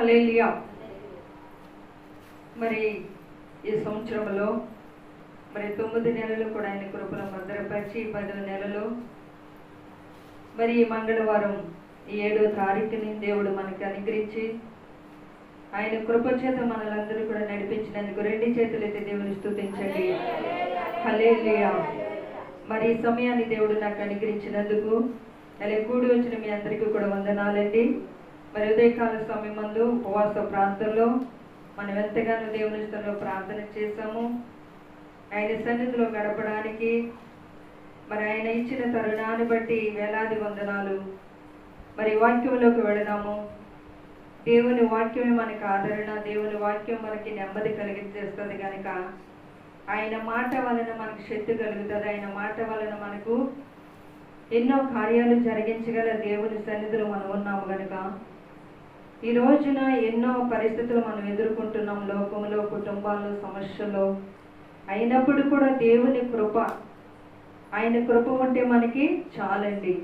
హల్లెలూయా. మరి ఈ సంవత్సరంలో మరి 9 నెలలు కూడా ఆయన కృపను భద్రపరిచి 10వ నెలలో మరి ఈ మంగళవారం 7వ తారీఖుని దేవుడు మనకి అనుగ్రహించి ఆయన కృప చేత మనలందరూ కూడా నడిపించినందుకు 2 చేతులైతే దేవుని స్తుతించండి. హల్లెలూయా. మరి ఈ సమయాన్ని దేవుడు నాకు అనుగ్రహించినందుకు అలా కూడి వచ్చిన మీ అందరికీ కూడా వందనాలండి. మరి ఉదయకాల సమయం ముందు ఉపవాస ప్రాంతంలో మనం ఎంతగానో దేవుని స్థలంలో ప్రార్థన చేశాము. ఆయన సన్నిధిలో గడపడానికి మరి ఆయన ఇచ్చిన తరుణాన్ని బట్టి వేలాది వందనాలు. మరి వాక్యంలోకి వెళదాము. దేవుని వాక్యమే మనకు ఆదరణ, దేవుని వాక్యం మనకి నెమ్మది కలిగించేస్తుంది కనుక ఆయన మాట వలన మనకు శక్తి కలుగుతుంది. ఆయన మాట వలన మనకు ఎన్నో కార్యాలు జరిగించగల దేవుని సన్నిధిలో మనం ఉన్నాము కనుక ఈ రోజున ఎన్నో పరిస్థితులు మనం ఎదుర్కొంటున్నాం లోకంలో, కుటుంబాల్లో, సమస్యల్లో. అయినప్పుడు కూడా దేవుని కృప, ఆయన కృప ఉంటే మనకి చాలండి.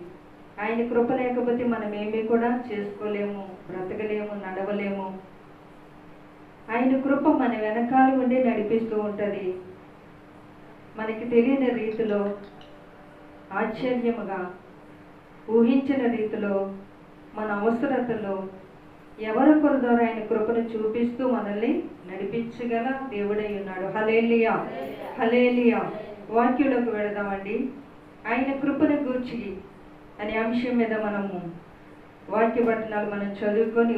ఆయన కృప లేకపోతే మనం ఏమీ కూడా చేసుకోలేము, బ్రతకలేము, నడవలేము. ఆయన కృప మన వెనకాల ఉండి నడిపిస్తూ ఉంటుంది. మనకి తెలియని రీతిలో, ఆశ్చర్యముగా, ఊహించిన రీతిలో, మన అవసరతలో ఎవరొకరి ద్వారా ఆయన కృపను చూపిస్తూ మనల్ని నడిపించగల దేవుడై ఉన్నాడు. హల్లెలూయా, హల్లెలూయా. వాక్యంలోకి వెళదామండి. ఆయన కృపను గూర్చి అనే అంశం మీద మనము వాక్య పట్టణాలు మనం చదువుకొని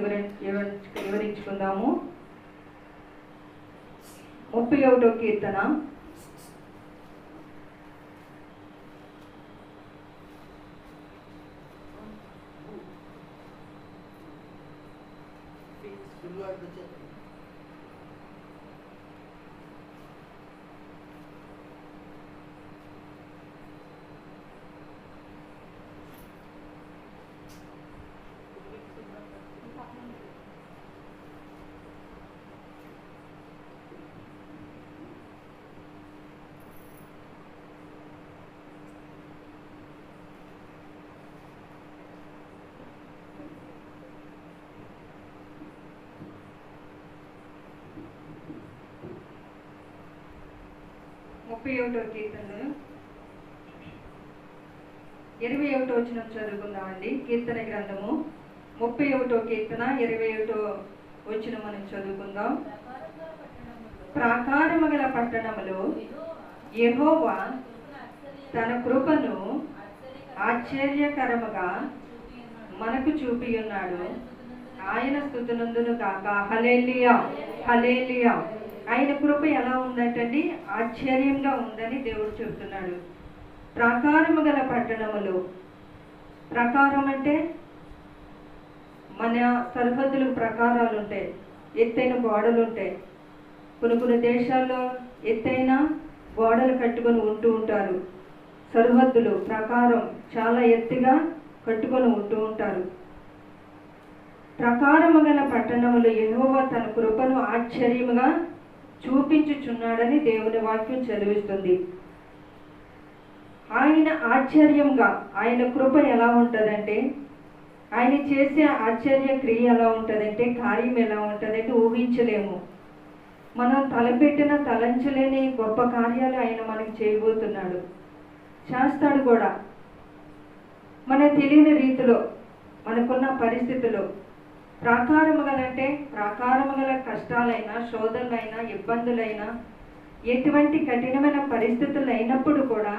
వివరించుకుందాము. 31వ కీర్తన. కీర్తన 21వ వచనం చదువుకుందామండి. కీర్తన గ్రంథము 31వ కీర్తన 21వ వచనం మనం చదువుకుందాం. ప్రాకారము గల పట్టణములో యెహోవా తన కృపను ఆశ్చర్యకరముగా మనకు చూపి ఉన్నాడు. ఆయన స్తుతినందును గాక. హల్లెలూయా, హల్లెలూయా. ఆయన కృప ఎలా ఉందంటండి? ఆశ్చర్యంగా ఉందని దేవుడు చెబుతున్నాడు. ప్రాకారము గల పట్టణములో, ప్రాకారం అంటే మన సరిహద్దులు ప్రాకారాలు ఉంటాయి, ఎత్తైన గోడలు ఉంటాయి. కొన్ని దేశాల్లో ఎత్తైన గోడలు కట్టుకొని ఉంటూ ఉంటారు. సరిహద్దులు, ప్రాకారం చాలా ఎత్తుగా కట్టుకొని ఉంటూ ఉంటారు. ప్రాకారము గల పట్టణములో యెహోవా తన కృపను ఆశ్చర్యముగా చూపించుచున్నాడని దేవుని వాక్యం చదివిస్తుంది. ఆయన ఆశ్చర్యంగా, ఆయన కృప ఎలా ఉంటుందంటే, ఆయన చేసే ఆశ్చర్య క్రియ ఎలా ఉంటుందంటే, కార్యం ఎలా ఉంటుందంటే ఊహించలేము. మనం తలపెట్టిన తలంచలేని గొప్ప కార్యాలు ఆయన మనకి చేయబోతున్నాడు, చేస్తాడు కూడా. మన తెలియని రీతిలో, మనకున్న పరిస్థితుల్లో. ప్రాకారము గలంటే ప్రాకారము గల కష్టాలైనా, శోధనలైనా, ఇబ్బందులైనా, ఎటువంటి కఠినమైన పరిస్థితులు అయినప్పుడు కూడా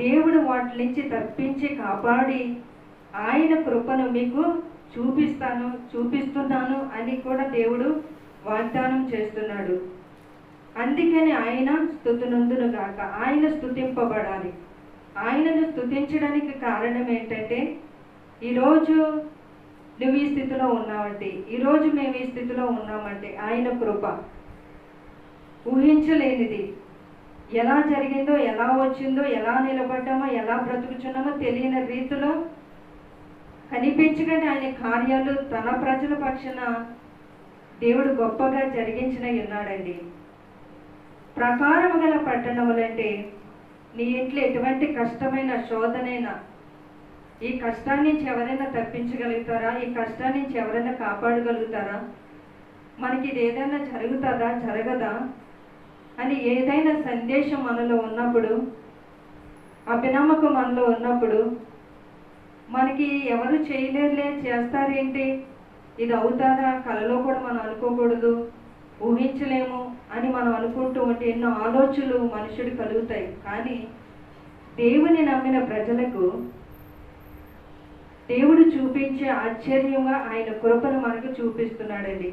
దేవుడు వాటి నుంచి తప్పించి కాపాడి ఆయన కృపను మీకు చూపిస్తున్నాను అని కూడా దేవుడు వాగ్దానం చేస్తున్నాడు. అందుకని ఆయన స్తుతినందును గాక. ఆయన స్తుతింపబడాలి. ఆయనను స్తుతించడానికి కారణం ఏంటంటే, ఈరోజు నువ్వు ఈ స్థితిలో ఉన్నావంటే, ఈరోజు మేము ఈ స్థితిలో ఉన్నామంటే ఆయన కృప. ఊహించలేనిది, ఎలా జరిగిందో, ఎలా వచ్చిందో, ఎలా నిలబడ్డామో, ఎలా బ్రతుకుచున్నామో తెలియని రీతిలో కనిపించగానే ఆయన కార్యాలు తన ప్రజల పక్షాన దేవుడు గొప్పగా జరిగించిన ఉన్నాడండి. ప్రాకారము గల పట్టణములంటే నీ ఇంట్లో ఎటువంటి కష్టమైన శోధనైనా, ఈ కష్టాన్ని నుంచి ఎవరైనా తప్పించగలుగుతారా? ఈ కష్టాన్ని నుంచి ఎవరైనా కాపాడగలుగుతారా? మనకి ఇది ఏదైనా జరుగుతుందా జరగదా అని ఏదైనా సందేశం మనలో ఉన్నప్పుడు, అభినమ్మకం మనలో ఉన్నప్పుడు, మనకి ఎవరు చేయలేరులే, చేస్తారేంటి, ఇది అవుతారా, కలలో కూడా మనం అనుకోకూడదు, ఊహించలేము అని మనం అనుకుంటూ ఉంటే ఎన్నో ఆలోచనలు మనుషుడు కలుగుతాయి. కానీ దేవుని నమ్మిన ప్రజలకు దేవుడు చూపించే ఆశ్చర్యంగా ఆయన కృపను మనకు చూపిస్తున్నాడండి.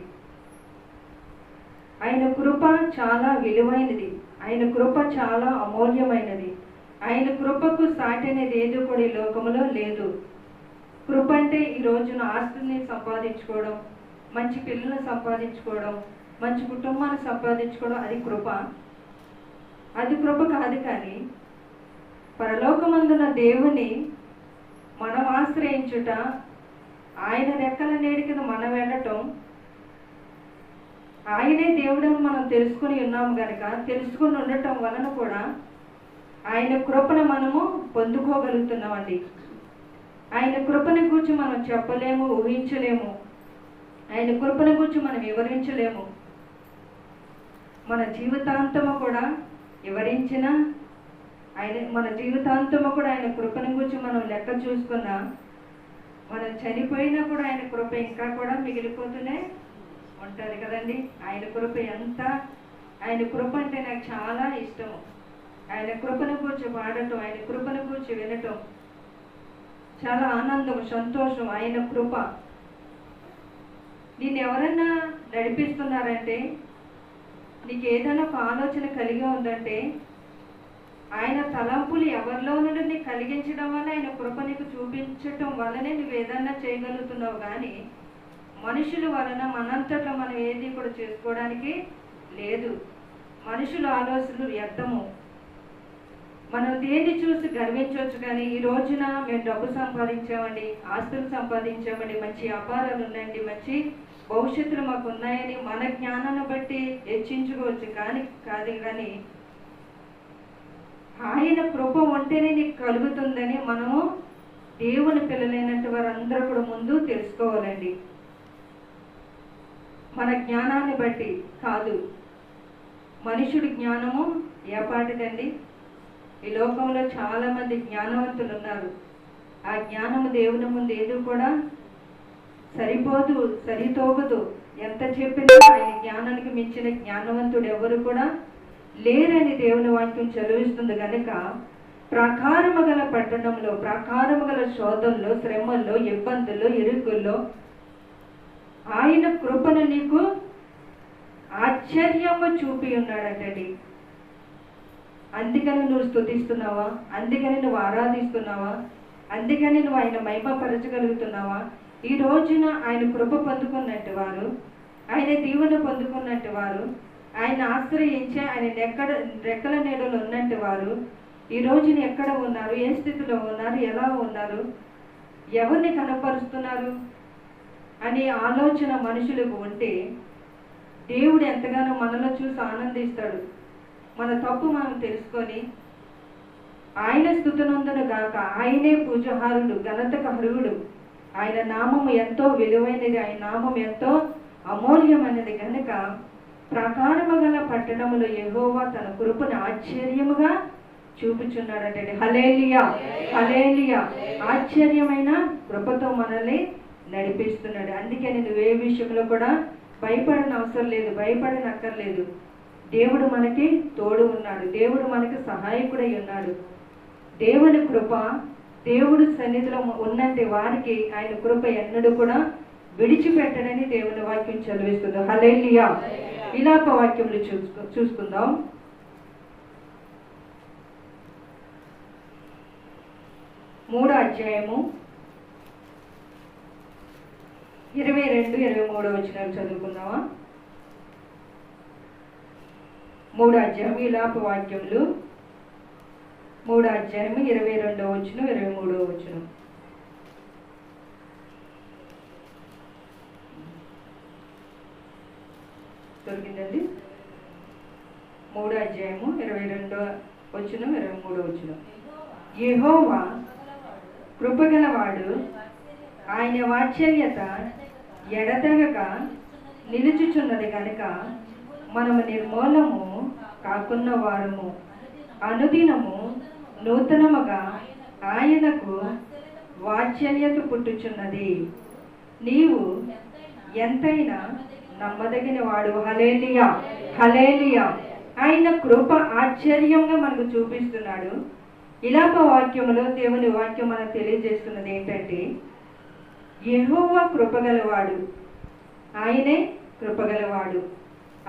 ఆయన కృప చాలా విలువైనది, ఆయన కృప చాలా అమూల్యమైనది. ఆయన కృపకు సాటి అనేది ఏది కూడా ఈ లోకంలో లేదు. కృప అంటే ఈ రోజున ఆస్తిని సంపాదించుకోవడం, మంచి పిల్లల్ని సంపాదించుకోవడం, మంచి కుటుంబాన్ని సంపాదించుకోవడం అది కృప. అది కృప కాదు. కానీ పరలోకమందున దేవుని మనం ఆశ్రయించుట, ఆయన రెక్కల నీడ కింద మనం వెళ్ళటం, ఆయనే దేవుడని మనం తెలుసుకుని ఉన్నాము కనుక, తెలుసుకుని ఉండటం వలన కూడా ఆయన కృపను మనము పొందుకోగలుగుతున్నామండి. ఆయన కృపను గురించి మనం చెప్పలేము, ఊహించలేము. ఆయన కృపను గురించి మనం వివరించలేము. మన జీవితాంతము కూడా వివరించిన మన జీవితాంతము కూడా ఆయన కృపను గురించి మనం లెక్క చూసుకున్నా, మనం చనిపోయినా కూడా ఆయన కృప ఇంకా కూడా మిగిలిపోతూనే ఉంటుంది కదండి. ఆయన కృప ఎంత, ఆయన కృప అంటే నాకు చాలా ఇష్టము. ఆయన కృపను గురించి పాడటం, ఆయన కృపను గురించి వినటం చాలా ఆనందం, సంతోషం. ఆయన కృప నేను ఎవరన్నా నడిపిస్తున్నారంటే, నీకు ఏదైనా ఒక ఆలోచన కలిగి ఉందంటే, ఆయన తలంపులు ఎవరిలో నుండి నీకు కలిగించడం వల్ల, ఆయన కృప నీకు చూపించటం వల్లనే నువ్వు ఏదన్నా చేయగలుగుతున్నావు. కానీ మనుషుల వలన మనంతట్లో మనం ఏది కూడా చేసుకోవడానికి లేదు. మనుషుల ఆలోచనలు వ్యర్థము. మనం దేన్ని చూసి గర్వించవచ్చు. కానీ ఈ రోజున మేము డబ్బు సంపాదించామండి, ఆస్తులు సంపాదించామండి, మంచి వ్యాపారాలు ఉన్నాయండి, మంచి భవిష్యత్తులు మాకు ఉన్నాయని మన జ్ఞానాన్ని బట్టి హెచ్చించుకోవచ్చు. కానీ ఆయన కృప ఉంటేనే నీకు కలుగుతుందని మనము దేవుని పిల్లలైనట్టు వారందరూ కూడా ముందు తెలుసుకోవాలండి. మన జ్ఞానాన్ని బట్టి కాదు. మనుషుడి జ్ఞానము ఏపాటిదండి? ఈ లోకంలో చాలా మంది జ్ఞానవంతులు ఉన్నారు. ఆ జ్ఞానము దేవుని ముందు ఏదో కూడా సరిపోదు, సరితోగదు. ఎంత చెప్పినా ఆయన జ్ఞానానికి మించిన జ్ఞానవంతుడు ఎవరు కూడా లేరని దేవుని వాక్యం చదివిస్తుంది. కనుక ప్రాకారము గల పట్టణంలో, ప్రాకారము గల శోధనలో, శ్రమల్లో, ఇబ్బందుల్లో, ఇరుకుల్లో ఆయన కృపను నీకు ఆశ్చర్యంగా చూపి ఉన్నాడంటండి. అందుకని నువ్వు స్తుతిస్తున్నావా? అందుకని నువ్వు ఆరాధిస్తున్నావా? అందుకని నువ్వు ఆయన మహిమపరచగలుగుతున్నావా? ఈ రోజున ఆయన కృప పొందుకున్నట్టు వారు, ఆయన దీవెన పొందుకున్నట్టు వారు, ఆయన ఆశ్రయించి ఆయన రెక్కల నీడలో ఉన్నట్టు వారు ఈ రోజున ఎక్కడ ఉన్నారు? ఏ స్థితిలో ఉన్నారు? ఎలా ఉన్నారు? ఎవరిని కనపరుస్తున్నారు అనే ఆలోచన మనుషులకు ఉంటే దేవుడు ఎంతగానో మనలో చూసి ఆనందిస్తాడు. మన తప్పు మనం తెలుసుకొని ఆయన స్తుతినందును గాక. ఆయనే పూజహారుడు, ఘనతకు అర్హుడు. ఆయన నామము ఎంతో విలువైనది, ఆయన నామం ఎంతో అమూల్యమైనది. కనుక ప్రాకారము గల పట్టణములో యెహోవా తన కృపను ఆశ్చర్యముగా చూపుచున్నాడంటే. హల్లెలూయా, హల్లెలూయా. ఆశ్చర్యమైన కృపతో మనల్ని నడిపిస్తున్నాడు. అందుకని నువ్వు ఏ విషయంలో కూడా భయపడని అవసరం లేదు, భయపడనక్కర్లేదు. దేవుడు మనకి తోడు ఉన్నాడు, దేవుడు మనకి సహాయకుడై ఉన్నాడు. దేవుని కృప, దేవుడు సన్నిధిలో ఉన్నంటి వారికి ఆయన కృప ఎన్నడూ కూడా విడిచిపెట్టడని దేవుని వాక్యం చదివిస్తుంది. హల్లెలూయా. విలాప వాక్యములు చూసుకుందాం. మూడో అధ్యాయము 22-23 వచనాలు చదువుకుందామా? 3వ అధ్యాయం విలాప వాక్యములు 3వ అధ్యాయం 22వ వచనం 23వ వచనం. దొరికిందండి? 3వ అధ్యాయము 22వ వచనం 23వ వచనం. యెహోవా కృపగలవాడు, ఆయన వాత్సల్యత ఎడతెగక నిలుచుచున్నది కనుక మనము నిర్మూలము కాకున్న వారము, అనుదినము నూతనముగా ఆయనకు వాత్సల్యత పుట్టుచున్నది. నీవు ఎంతైనా నమ్మదగిన వాడు. హల్లెలూయా, హల్లెలూయా. ఆయన కృప ఆశ్చర్యంగా మనకు చూపిస్తున్నాడు. ఇలాప వాక్యములో దేవుని వాక్యం మనకు తెలియజేస్తున్నది ఏంటంటే, యెహోవా కృపగలవాడు, ఆయనే కృపగలవాడు,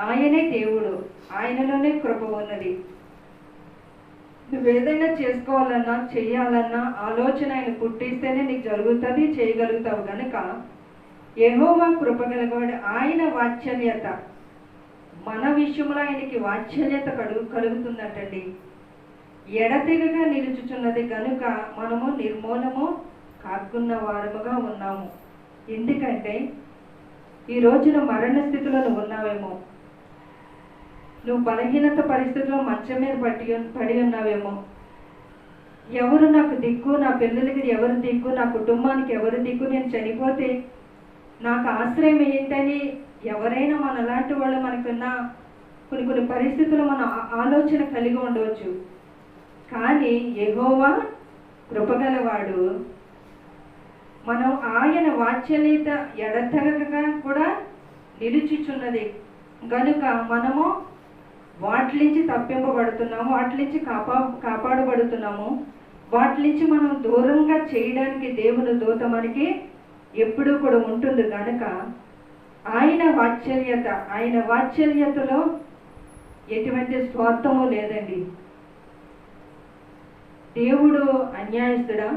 ఆయనే దేవుడు, ఆయనలోనే కృప ఉన్నది. నువ్వేదైనా చేసుకోవాలన్నా చెయ్యాలన్నా ఆలోచన ఆయన పుట్టిస్తేనే నీకు జరుగుతుంది, చేయగలుగుతావు. కనుక యెహోవా కృపగలవాడు, ఆయన వాత్సల్యత, మన విషయంలో ఆయనకి వాత్సల్యత కలుగుతుందటండి. ఎడతెగగా నిలుచుచున్నది కనుక మనము నిర్మూలము కాకున్న వారముగా ఉన్నాము. ఎందుకంటే ఈ రోజున మరణ స్థితిలో నువ్వు ఉన్నావేమో, నువ్వు బలహీనత పరిస్థితిలో మంచం మీద పడి ఉన్నావేమో. ఎవరు నాకు దిక్కు, నా పిల్లలకి ఎవరు దిక్కు, నా కుటుంబానికి ఎవరు దిక్కు, నేను చనిపోతే నాకు ఆశ్రయం ఏంటని ఎవరైనా మనలాంటి వాళ్ళు మనకున్న కొన్ని పరిస్థితులు మన ఆలోచన కలిగి ఉండవచ్చు. కానీ యెహోవా కృపగలవాడు, మనం ఆయన వాత్సల్యత ఎడతెగక కూడా నిలుచుచున్నది గనుక మనము వాటి నుంచి తప్పింపబడుతున్నాము, వాటి నుంచి కాపాడబడుతున్నాము. వాటి నుంచి మనం దూరంగా చేయడానికి దేవుని దూత మనకి ఎప్పుడూ కూడా ఉంటుంది. కనుక ఆయన వాత్సల్యతలో ఎటువంటి స్వార్థము లేదండి. దేవుడు అన్యాయస్తుడా?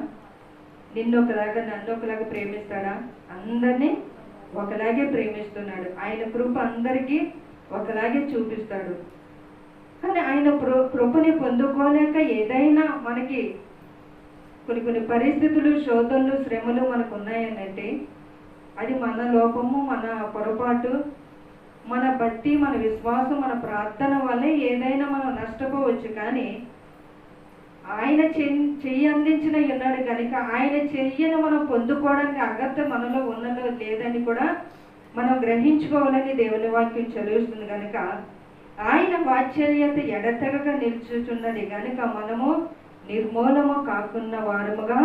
నిన్నొకలాగా నన్నొకలాగా ప్రేమిస్తాడా? అందరినీ ఒకలాగే ప్రేమిస్తున్నాడు. ఆయన కృప అందరికీ ఒకలాగే చూపిస్తాడు. కానీ ఆయన కృపని పొందుకోలేక ఏదైనా మనకి కొన్ని పరిస్థితులు, శోధనలు, శ్రమలు మనకు ఉన్నాయనంటే అది మన లోపము, మన పొరపాటు, మన భక్తి, మన విశ్వాసం, మన ప్రార్థన వల్లే ఏదైనా మనం నష్టపోవచ్చు. కానీ ఆయన చెయ్యి అందించిన ఉన్నాడు కనుక ఆయన చెయ్యను మనం పొందుకోవడానికి అర్హత మనలో ఉన్నదో లేదని కూడా మనం గ్రహించుకోవాలని దేవుని వాక్యం చదివిస్తుంది. కనుక ఆయన వాత్సల్యత ఎడతెగక నిలుచుచున్నది కనుక మనము నిర్మూలము కాకున్న వారముగా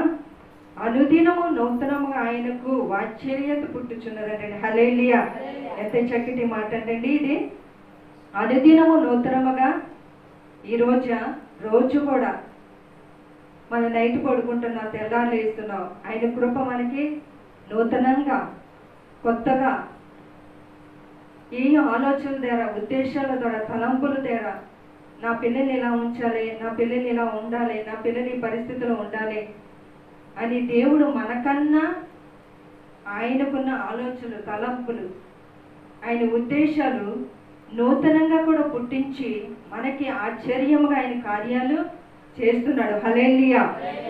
అనుదినము నూతనముగా ఆయనకు వాత్సల్యత పుట్టుచున్నదండి. హల్లెలూయా, ఎంత చక్కటి మాట అండి ఇది. అనుదినము నూతనముగా. రోజు కూడా మన నైట్ పడుకుంటున్నాం, తెల్లారు లేస్తున్నాం, ఆయన కృప మనకి నూతనంగా కొత్తగా ఈ ఆలోచనల ద్వారా, ఉద్దేశాల ద్వారా, తలంపుల ద్వారా నా పిల్లల్ని ఇలా ఉంచాలి, నా పిల్లల్ని ఇలా ఉండాలి, నా పిల్లలు ఈ పరిస్థితిలో ఉండాలి అని దేవుడు మనకన్నా ఆయనకున్న ఆలోచనలు, తలంపులు, ఆయన ఉద్దేశాలు నూతనంగా కూడా పుట్టించి మనకి ఆశ్చర్యముగా ఆయన కార్యాలు చేస్తున్నాడు. హల్లెలూయా,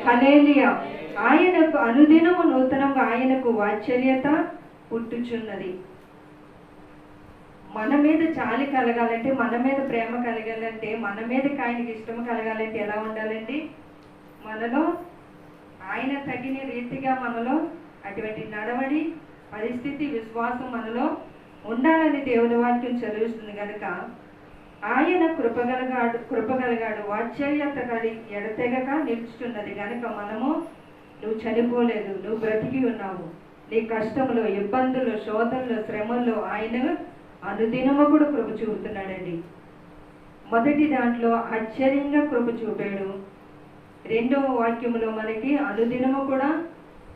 హల్లెలూయా. ఆయనకు అనుదినము నూతనంగా ఆయనకు వాత్సల్యత పుట్టుచున్నది. మన మీద జాలి కలగాలంటే, మన మీద ప్రేమ కలగాలంటే, మన మీదకి ఆయనకి ఇష్టం కలగాలంటే ఎలా ఉండాలండి? మనలో ఆయన తగిన రీతిగా మనలో అటువంటి నడవడి, పరిస్థితి, విశ్వాసం మనలో ఉండాలని దేవుని వాక్యం చదివిస్తుంది. కనుక ఆయన కృపగలగాడు, వాత్సల్యత ఎడతెగక నిలుచుతున్నది కనుక మనము, నువ్వు చనిపోలేదు, నువ్వు బ్రతికి ఉన్నావు. నీ కష్టంలో, ఇబ్బందులు, శోధనలు, శ్రమల్లో ఆయన అనుదినము కూడా కృప చూపుతున్నాడండి. మొదటి దాంట్లో ఆశ్చర్యంగా కృప చూపాడు. రెండవ వాక్యములో మనకి అనుదినము కూడా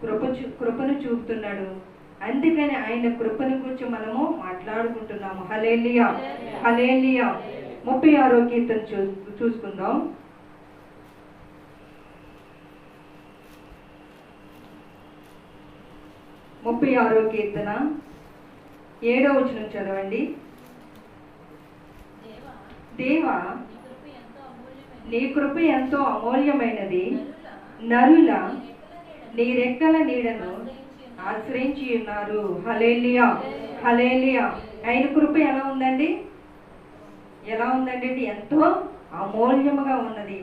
కృపను చూపుతున్నాడు. అందుకని ఆయన కృపను గురించి మనము మాట్లాడుకుంటున్నాము. హల్లెలూయా, హల్లెలూయా. 36వ కీర్తన చూసుకుందాం. 36వ కీర్తన 7వ వచనం చదవండి. దేవా, నీ కృప ఎంతో అమూల్యమైనది, నరుల నీ రెక్కల నీడను ఆశ్రయించి ఉన్నారు. హల్లెలూయా, హల్లెలూయా. ఆయన కృప ఎలా ఉందండి? ఎలా ఉందండి? ఎంతో అమూల్యముగా ఉన్నది.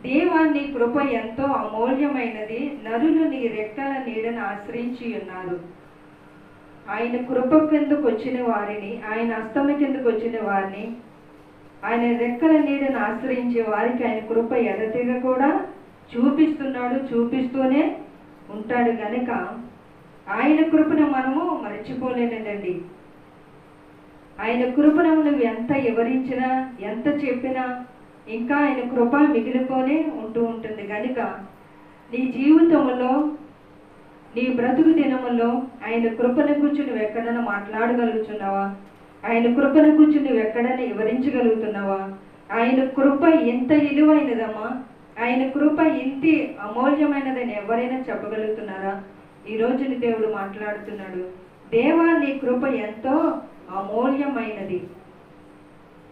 దేవా, నీ కృప ఎంతో అమూల్యమైనది, నరులు నీ రెక్కల నీడను ఆశ్రయించి ఉన్నారు. ఆయన కృప కిందకు వచ్చిన వారిని, ఆయన హస్తము కిందకు వచ్చిన వారిని, ఆయన రెక్కల నీడను ఆశ్రయించే వారికి ఆయన కృప ఎడతెగ కూడా చూపిస్తున్నాడు, చూపిస్తూనే ఉంటాడు. కనుక ఆయన కృపను మనము మర్చిపోలేదండి. ఆయన కృపను నువ్వు ఎంత వివరించినా, ఎంత చెప్పినా ఇంకా ఆయన కృప మిగిలిపోనే ఉంటూ ఉంటుంది. కనుక నీ జీవితంలో, నీ బ్రతుకు దినములో ఆయన కృపను గురించి నువ్వు ఎక్కడైనా మాట్లాడగలుగుతున్నావా? ఆయన కృపను గురించి నువ్వు ఎక్కడైనా వివరించగలుగుతున్నావా? ఆయన కృప ఎంత విలువైనదమ్మా, ఆయన కృప ఎంత అమూల్యమైనదని ఎవరైనా చెప్పగలుగుతున్నారా? ఈరోజు నీ దేవుడు మాట్లాడుతున్నాడు. దేవా, నీ కృప ఎంతో అమూల్యమైనది,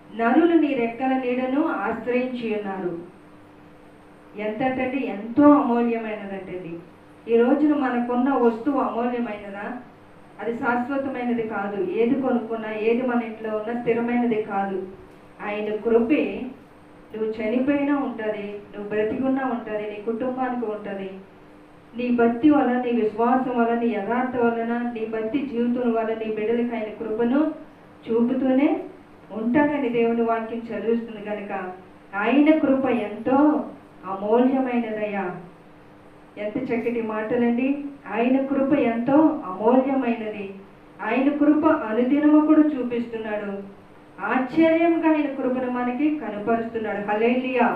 నరులు నీ రెక్కల నీడను ఆశ్రయించి ఉన్నారు. ఎంతటండి? ఎంతో అమూల్యమైనదంటండి. ఈ రోజున మనకున్న వస్తువు అమూల్యమైనదా? అది శాశ్వతమైనది కాదు. ఏది కొనుక్కున్నా, ఏది మన ఇంట్లో ఉన్నా స్థిరమైనది కాదు. ఆయన కృపే నువ్వు చనిపోయినా ఉంటుంది, నువ్వు బ్రతికున్నా ఉంటుంది, నీ కుటుంబానికి ఉంటుంది. నీ భక్తి వల్ల, నీ విశ్వాసం వల్ల, నీ యథార్థ వలన, నీ భక్తి జీవితం వల్ల నీ బిడ్డలకు ఆయన కృపను చూపుతూనే ఉంటాడని దేవుని వాక్యం చదివిస్తుంది. కనుక ఆయన కృప ఎంతో అమూల్యమైనదయ్యా. ఎంత చక్కటి మాటలండి. ఆయన కృప ఎంతో అమూల్యమైనది. ఆయన కృప అనుదినము కూడా చూపిస్తున్నాడు. ఆశ్చర్యంగా ఆయన కృపను మనకి కనపరుస్తున్నాడు. హల్లెలూయా,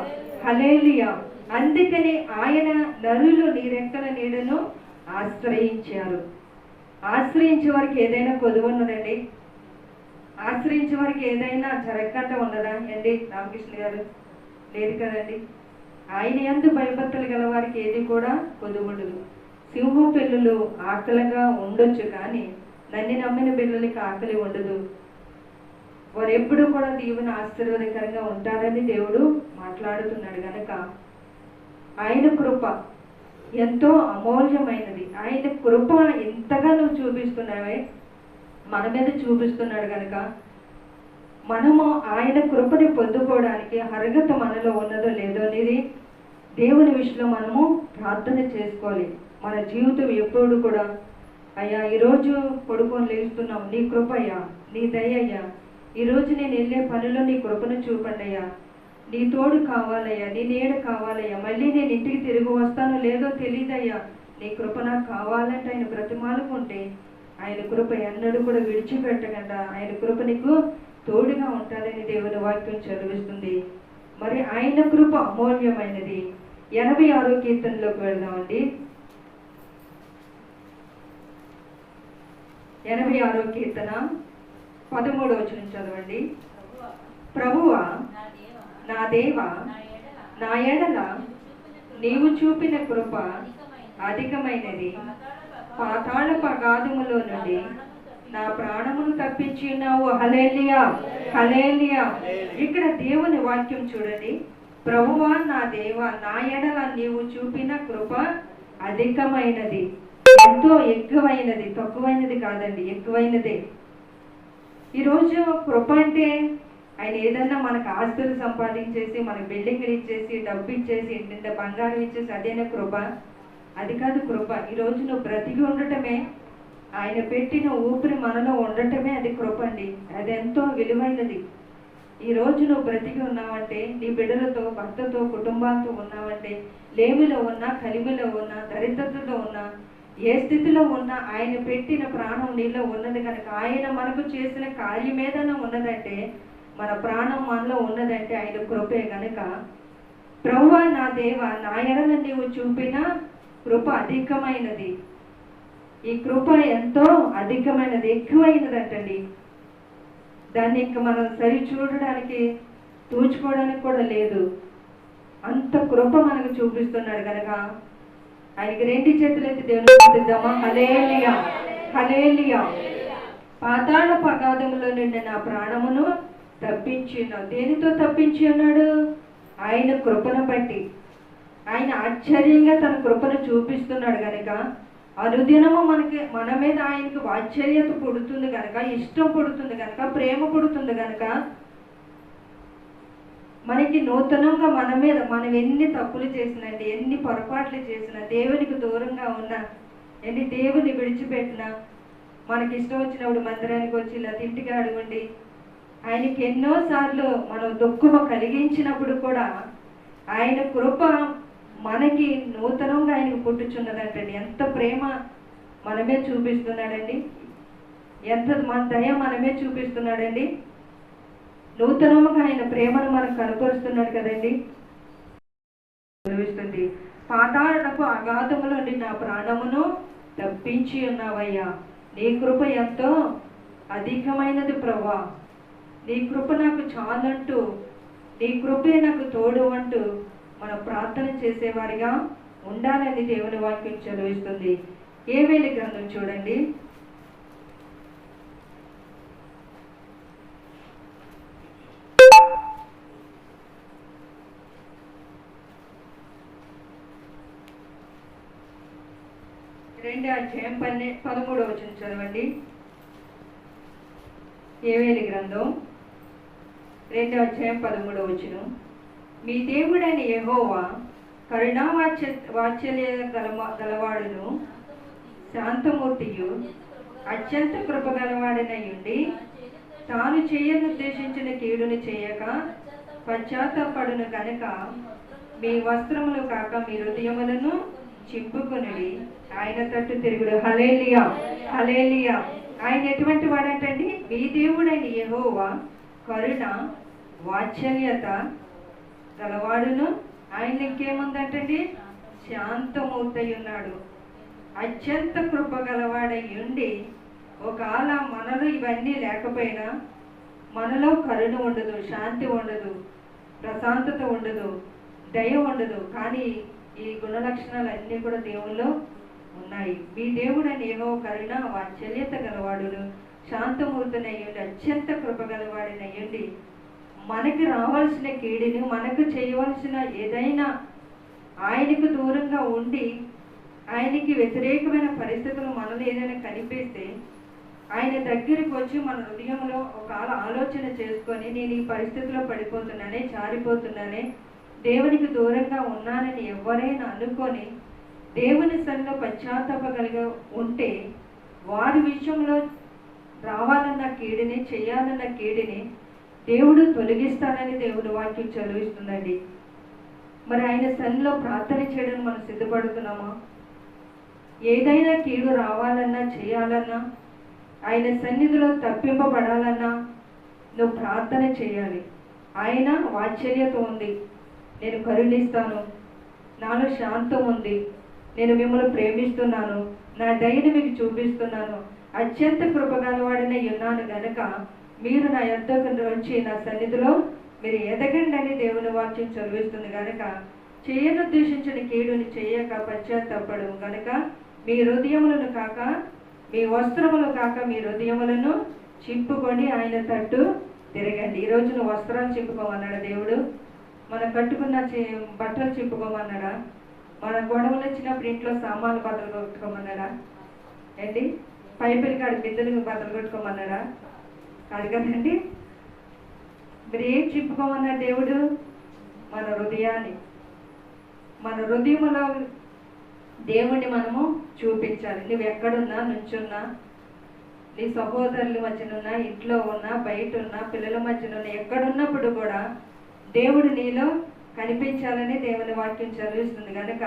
హల్లెలూయా. అందుకని ఆయన నరులు నీ రెక్కల నీడను ఆశ్రయించారు. ఆశ్రయించే వారికి ఏదైనా కొదువు ఉన్నదండి? ఆశ్రయించే వారికి ఏదైనా జరగకుండా ఉన్నదా అండి రామకృష్ణ గారు? లేదు కదండి. ఆయన యందు భయభక్తులు గల వారికి ఏది కూడా కొదువుండదు. సింహం పిల్లలు ఆకలిగా ఉండొచ్చు, కానీ నన్ను నమ్మిన పిల్లలకి ఆకలి ఉండదు. వారు ఎప్పుడు కూడా దేవుని ఆశీర్వాదకరంగా ఉంటారని దేవుడు మాట్లాడుతున్నాడు. కనుక ఆయన కృప ఎంతో అమూల్యమైనది. ఆయన కృప ఎంతగా నువ్వు చూపిస్తున్నావే, మన మీద చూపిస్తున్నాడు. కనుక మనము ఆయన కృపని పొందుకోవడానికి అర్హత మనలో ఉన్నదో లేదో అనేది దేవుని విషయంలో మనము ప్రార్థన చేసుకోవాలి. మన జీవితం ఎప్పుడు కూడా, అయ్యా ఈరోజు పడుకొని లేస్తున్నాం, నీ కృప అయ్యా, నీ దయ అయ్యా, ఈరోజు నేను వెళ్ళే పనిలో నీ కృపను చూపండి అయ్యా, నీ తోడు కావాలయ్యా, నీ నీడ కావాలయ్యా, మళ్ళీ నేను ఇంటికి తిరిగి వస్తానో లేదో తెలియదయ్యా, నీ కృప నాకు కావాలంటే ఆయన బ్రతిమాలుకుంటే ఆయన కృప ఎన్నడూ కూడా విడిచిపెట్టకుండా ఆయన కృప నీకు తోడుగా ఉంటాడని దేవుని వాక్యం చదివిస్తుంది. మరి ఆయన కృప అమూల్యమైనది. 86వ కీర్తనలోకి వెళ్దామండి. 86వ కీర్తన 13వ వచనం చదవండి. ప్రభువా, నా దేవా, నా ఎడల నీవు చూపిన కృప అధికమైనది. పాతాళ అగాధములో నుండి నా ప్రాణమును తప్పించి ఉన్నావు. హల్లెలూయా, హల్లెలూయా. ఇక్కడ దేవుని వాక్యం చూడండి. ప్రభువా, నా దేవా, నా ఎడల నీవు చూపిన కృప అధికమైనది. ఎంతో ఎక్కువైనది, తక్కువైనది కాదండి, ఎక్కువైనదే. ఈరోజు కృప అంటే ఆయన ఏదన్నా మనకు ఆస్తులు సంపాదించేసి, మనకు బిల్డింగ్లు ఇచ్చేసి, డబ్బు ఇచ్చేసి, ఇంటింట బంగారం ఇచ్చేసి అదేనా కృప? అది కాదు కృప. ఈరోజు నువ్వు బ్రతికి ఉండటమే, ఆయన పెట్టిన ఊపిరి మనలో ఉండటమే అది కృప అండి. అది ఎంతో విలువైనది. ఈరోజు నువ్వు బ్రతికి ఉన్నావంటే, నీ బిడ్డలతో, భర్తతో, కుటుంబాలతో ఉన్నావంటే, లేమిలో ఉన్నా, కలిమిలో ఉన్నా, దరిద్రతలో ఉన్నా, ఏ స్థితిలో ఉన్నా ఆయన పెట్టిన ప్రాణం నీలో ఉన్నది. కనుక ఆయన మనకు చేసిన కార్యం ఏదైనా ఉన్నదంటే, మన ప్రాణం మనలో ఉన్నదంటే ఆయన కృపే. కనుక ప్రభువా, నా దేవా, నా ఎడల నీవు చూపిన కృప అధికమైనది. ఈ కృప ఎంతో అధికమైనది, ఎక్కువైనదంటండి. దాన్ని ఇంకా మనం సరి చూడడానికి, తూచుకోవడానికి కూడా లేదు. అంత కృప మనకు చూపిస్తున్నాడు. కనుక ఆయనకి 2 చేతులైతే దేవుని స్తుతిద్దామా? హల్లెలూయా, హల్లెలూయా. పాతాళ అగాధములో నుండి నా ప్రాణమును తప్పించి ఉన్నావు. దేనితో తప్పించి ఉన్నాడు? ఆయన కృపను బట్టి. ఆయన ఆశ్చర్యంగా తన కృపను చూపిస్తున్నాడు. కనుక అనుదినము మన మీద ఆయనకు ఆశ్చర్యత పుడుతుంది కనుక, ఇష్టం పుడుతుంది కనుక, ప్రేమ పుడుతుంది కనుక, మనకి నూతనంగా మన మీద మనం ఎన్ని తప్పులు చేసినండి, ఎన్ని పొరపాట్లు చేసినా, దేవునికి దూరంగా ఉన్నా, ఎన్ని దేవుని విడిచిపెట్టినా, మనకి ఇష్టం వచ్చినప్పుడు మందిరానికి వచ్చి ఇలా ఇంటికి అడగండి. ఆయనకి ఎన్నోసార్లు మనం దుఃఖము కలిగించినప్పుడు కూడా ఆయన కృప మనకి నూతనంగా ఆయనకు పుట్టుచున్నదంటండి. ఎంత ప్రేమ మనమే చూపిస్తున్నాడండి, ఎంత మన దయ మనమే చూపిస్తున్నాడండి. నూతనముగా ఆయన ప్రేమను మనకు కనపరుస్తున్నాడు కదండి. చదివిస్తుంది, పాతాళపు అగాధములో నా ప్రాణమును తప్పించి ఉన్నావయ్యా, నీ కృప ఎంతో అధికమైనది ప్రభా, నీ కృప నాకు చాలంటూ, నీ కృపే నాకు తోడు అంటూ మనం ప్రార్థన చేసేవారిగా ఉండాలని దేవుని వాక్యం చదివిస్తుంది. యోవేలు గ్రంథం చూడండి, రెండో అధ్యాయం 13వ వచనం చదవండి. యోవేలు గ్రంథం 2వ అధ్యాయం 13వ వచనం. మీ దేవుడైన యెహోవా కరుణా వాత్సల్య గలవాడును శాంతమూర్తియు అత్యంత కృపగలవాడనయుండి తాను చేయనుద్దేశించిన కీడును చేయక పశ్చాత్తాపడును కనుక మీ వస్త్రములు కాక మీ హృదయములను చింపుకొనిడి ఆయన తట్టు తిరుగుడు. హల్లెలూయా, హల్లెలూయా. ఆయన ఎటువంటి వాడంటండి? మీ దేవుడైన యెహోవా కరుణ వాత్సల్యత గలవాడును, ఆయన ఇంకేముందంటండి? శాంతమూర్తి ఉన్నాడు, అత్యంత కృప గలవాడై ఉండి. ఒకవేళ మనలో ఇవన్నీ లేకపోయినా మనలో కరుణ ఉండదు, శాంతి ఉండదు, ప్రశాంతత ఉండదు, దయ ఉండదు. కానీ ఈ గుణ లక్షణాలన్నీ కూడా దేవుల్లో ఉన్నాయి. మీ దేవుడని యెహోవా కరుణ వాత్సల్యత గలవాడును శాంతమూర్తినయ్యండి అత్యంత కృప గలవాడినయ్యండి. మనకి రావాల్సిన కీడిని, మనకు చేయవలసిన ఏదైనా ఆయనకు దూరంగా ఉండి ఆయనకి వ్యతిరేకమైన పరిస్థితులు మనలో ఏదైనా కనిపిస్తే ఆయన దగ్గరికి వచ్చి మన హృదయంలో ఒక ఆలోచన చేసుకొని, నేను ఈ పరిస్థితిలో పడిపోతున్నానే, జారిపోతున్నానే, దేవునికి దూరంగా ఉన్నానని ఎవరైనా అనుకొని దేవుని సన్నిధిలో పశ్చాత్తాపగలిగా ఉంటే వారి విషయంలో రావాలన్న కీడిని, చేయాలన్న కీడిని దేవుడు తొలగిస్తానని దేవుని వాక్యం చదివిస్తుందండి. మరి ఆయన సన్నిధిలో ప్రార్థన చేయడం మనం సిద్ధపడుతున్నామా? ఏదైనా కీడు రావాలన్నా, చేయాలన్నా, ఆయన సన్నిధిలో తప్పింపబడాలన్నా నువ్వు ప్రార్థన చేయాలి. ఆయన వాత్సల్యత ఉంది, నేను కరుణిస్తాను, నాలో శాంతం ఉంది, నేను మిమ్మల్ని ప్రేమిస్తున్నాను, నా దయని మీకు చూపిస్తున్నాను, అత్యంత కృపగలవాడినే ఉన్నాను గనక మీరు నా యొద్దకు వచ్చి నా సన్నిధిలో మీరు ఎదగండి అని దేవుని వాక్యం చదివిస్తుంది. కనుక చేయనుద్దేశించిన కీడుని చేయక పశ్చాత్తాపడు గనక మీ హృదయములను కాక, మీ వస్త్రములు కాక మీ హృదయములను చింపుకొని ఆయన తట్టు తిరగండి. ఈరోజు నువ్వు వస్త్రాలు చింపుకోమన్నాడా దేవుడు? మనం కట్టుకున్న బట్టలు చింపుకోమన్నాడా? మన గొడవలు వచ్చినప్పుడు ఇంట్లో సామాన్లు బట్టలు కొట్టుకోమన్నాడా? ఏంటి పైపులు కాడి బిందులు బట్టలు కొట్టుకోమన్నాడా? కాదు కదండి. మరి ఏం చింపుకోమన్నాడు దేవుడు? మన హృదయాన్ని, మన హృదయంలో దేవుణ్ణి మనము చూపించాలి. నువ్వు ఎక్కడున్నా, నుంచున్నా, నీ సహోదరుల మధ్యనున్నా, ఇంట్లో ఉన్నా, బయట ఉన్నా, పిల్లల మధ్యనున్నా, ఎక్కడున్నప్పుడు కూడా దేవుడు నీలో కనిపించాలని దేవుని వాక్యం చదివిస్తుంది. కనుక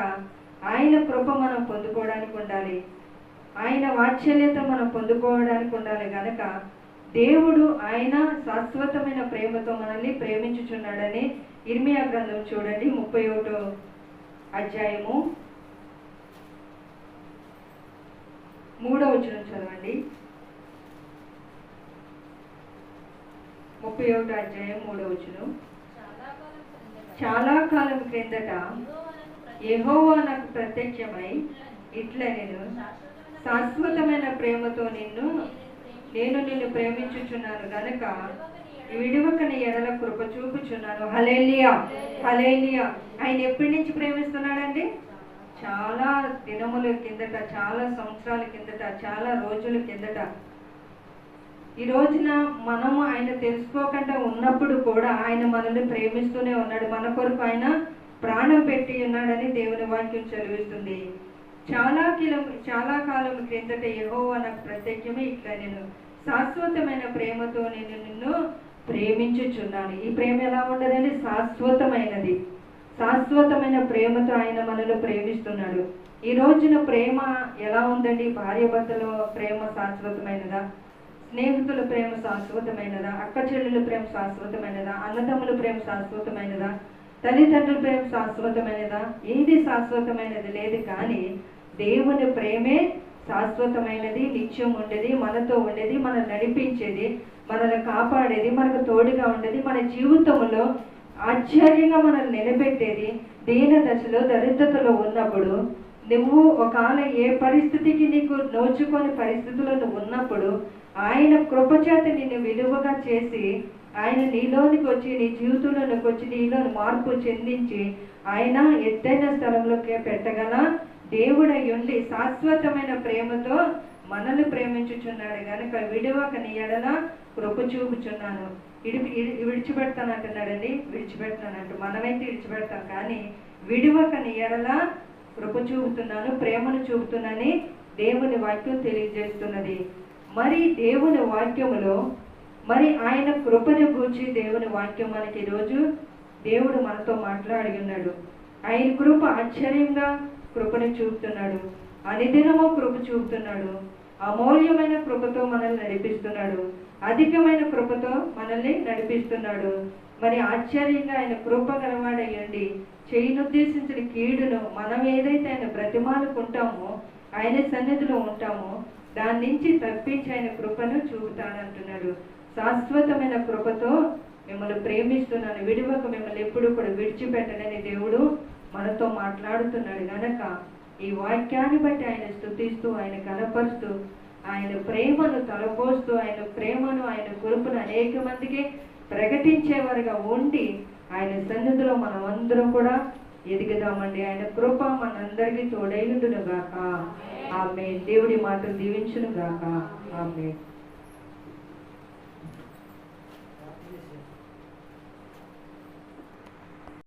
ఆయన కృప మనం పొందుకోవడానికి ఉండాలి, ఆయన వాత్సల్యత మనం పొందుకోవడానికి ఉండాలి. కనుక దేవుడు ఆయన శాశ్వతమైన ప్రేమతో మనల్ని ప్రేమించుచున్నాడని ఇర్మియా గ్రంథం చూడండి, 31వ అధ్యాయము 3వ వచనం చదవండి. 31వ అధ్యాయం 3వ వచనం. చాలా కాలం క్రిందట యెహోవా నాకు ప్రత్యక్షమై ఇట్లా, నేను శాశ్వతమైన ప్రేమతో నేను నిన్ను ప్రేమించుచున్నాను గనక విడువక నీ ఎడల కృప చూపుచున్నాను. హల్లెలూయా, హల్లెలూయా. ఆయన ఎప్పటి నుంచి ప్రేమిస్తున్నాడండి? చాలా దినముల కిందట, చాలా సంవత్సరాల కిందట, చాలా రోజుల కిందట. ఈ రోజున మనము ఆయన తెలుసుకోకుండా ఉన్నప్పుడు కూడా ఆయన మనల్ని ప్రేమిస్తూనే ఉన్నాడు. మన కొరకు ఆయన ప్రాణం పెట్టి ఉన్నాడని దేవుని వాక్యం చదివిస్తుంది. చాలా కాలం క్రిందట యెహోవా నాకు ప్రత్యేకమే ఇట్లా నేను శాశ్వతమైన ప్రేమతో నేను నిన్ను ప్రేమించుచున్నాను. ఈ ప్రేమ ఎలా ఉండదండి? శాశ్వతమైనది. శాశ్వతమైన ప్రేమతో ఆయన మనలో ప్రేమిస్తున్నాడు. ఈ రోజున ప్రేమ ఎలా ఉందండి? భార్యాభర్తల ప్రేమ శాశ్వతమైనదా? స్నేహితుల ప్రేమ శాశ్వతమైనదా? అక్క చెల్లెల ప్రేమ శాశ్వతమైనదా? అన్నదమ్ముల ప్రేమ శాశ్వతమైనదా? తల్లిదండ్రుల ప్రేమ శాశ్వతమైనదా? ఏది శాశ్వతమైనది లేదు. కానీ దేవుని ప్రేమే శాశ్వతమైనది, నిత్యం ఉండేది, మనతో ఉండేది, మనల్ని నడిపించేది, మనల్ని కాపాడేది, మనకు తోడుగా ఉండేది, మన జీవితంలో ఆశ్చర్యంగా మనల్ని నిలబెట్టేది. దీన దశలో దరిద్రతలో ఉన్నప్పుడు నువ్వు ఒకవేళ ఏ పరిస్థితికి నీకు నోచుకొని పరిస్థితుల్లో నువ్వు ఉన్నప్పుడు ఆయన కృపచేత నిన్ను విలువగా చేసి ఆయన నీలోనికి వచ్చి నీ జీవితంలోనికి వచ్చి నీలో మార్పు చెందించి ఆయన ఎత్తైన స్థలంలోకి పెట్టగల దేవుడై ఉండి శాశ్వతమైన ప్రేమతో మనల్ని ప్రేమించుచున్నాడు కనుక విడువక నీ ఎడల కృప చూపుచున్నాను. విడిచిపెడతానంటున్నాడండి. విడిచిపెడతానంట. మనమైతే విడిచిపెడతాం, కానీ విడువక నీ ఎడల కృప చూపుతున్నాను, ప్రేమను చూపుతున్నానని దేవుని వాక్యం తెలియజేస్తున్నది. మరి దేవుని వాక్యములో మరి ఆయన కృపను గూర్చి దేవుని వాక్యం మనకి ఈరోజు దేవుడు మనతో మాట్లాడి ఉన్నాడు. ఆయన కృప ఆశ్చర్యంగా కృపను చూపుతున్నాడు. అనుదినము కృప చూపుతున్నాడు. అమూల్యమైన కృపతో మనల్ని నడిపిస్తున్నాడు. అధికమైన కృపతో మనల్ని నడిపిస్తున్నాడు. మరి ఆశ్చర్యంగా ఆయన కృప గలవాడయ్యండి చేయనుద్దేశించిన కీడును మనం ఏదైతే ఆయన బ్రతిమాలుకుంటామో ఆయన సన్నిధిలో ఉంటామో దాని నుంచి తప్పించి ఆయన కృపను చూపుతాడంటున్నాడు. శాశ్వతమైన కృపతో మిమ్మల్ని ప్రేమిస్తున్నాను, విడివక మిమ్మల్ని ఎప్పుడు కూడా విడిచిపెట్టనని దేవుడు మనతో మాట్లాడుతున్నాడు. గనక ఈ వాక్యాన్ని బట్టి ఆయన స్తుతిస్తూ, ఆయన కనపరుస్తూ, ఆయన ప్రేమను తలపోస్తూ, ఆయన ప్రేమను, ఆయన కృపను అనేక మందికి ప్రకటించేవారుగా ఉండి ఆయన సన్నిధిలో మనం అందరం కూడా ఎదుగుదామండి. ఆయన కృప మనందరికీ తోడైండును గాక. ఆమేన్. దేవుడి మాటలు దీవించును గాక. ఆమేన్.